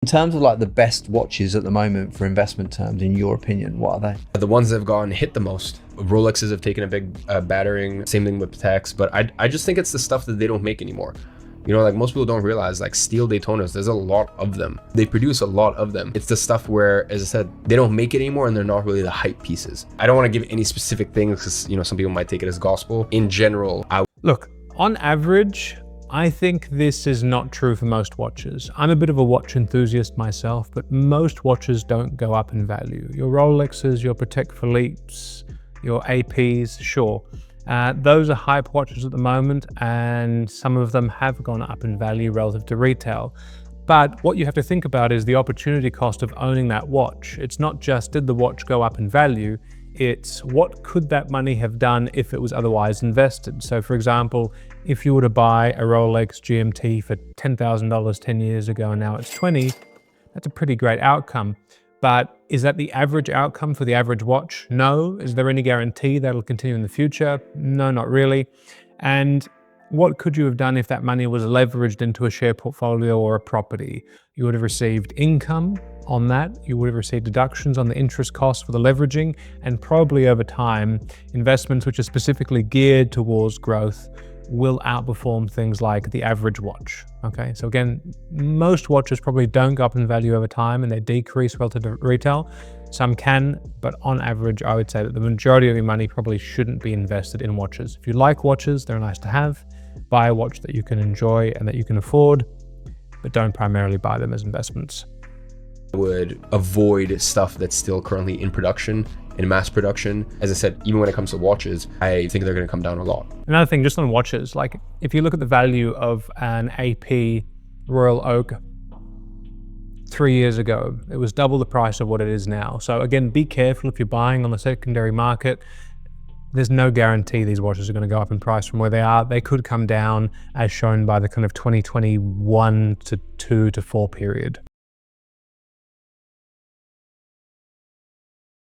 In terms of like the best watches at the moment for investment terms, in your opinion, what are they? The ones that have gone hit the most. Rolexes have taken a big battering, same thing with Pateks, but I just think it's the stuff that they don't make anymore. You know, like most people don't realize, like steel Daytonas, there's a lot of them. They produce a lot of them. It's the stuff where, as I said, they don't make it anymore and they're not really the hype pieces. I don't want to give any specific things because, you know, some people might take it as gospel. In general, Look, on average, I think this is not true for most watches. I'm a bit of a watch enthusiast myself, but most watches don't go up in value. Your Rolexes, your Patek Philippe's, your APs, sure. Those are hype watches at the moment, and some of them have gone up in value relative to retail. But what you have to think about is the opportunity cost of owning that watch. It's not just, did the watch go up in value? It's what could that money have done if it was otherwise invested? So for example, if you were to buy a Rolex GMT for $10,000 10 years ago and now it's 20, that's a pretty great outcome. But is that the average outcome for the average watch? No. Is there any guarantee that'll continue in the future? No, not really. And what could you have done if that money was leveraged into a share portfolio or a property? You would have received income on that. You would have received deductions on the interest costs for the leveraging, and probably over time, investments which are specifically geared towards growth will outperform things like the average watch. Okay, so again, most watches probably don't go up in value over time and they decrease relative to retail. Some can, but on average, I would say that the majority of your money probably shouldn't be invested in watches. If you like watches, they're nice to have. Buy a watch that you can enjoy and that you can afford, but don't primarily buy them as investments. I would avoid stuff that's still currently in production, in mass production. As I said, even when it comes to watches, I think they're going to come down a lot. Another thing, just on watches, like if you look at the value of an AP Royal Oak 3 years ago, it was double the price of what it is now. So again, be careful if you're buying on the secondary market. There's no guarantee these watches are going to go up in price from where they are. They could come down as shown by the kind of 2021 to 2 to 4 period.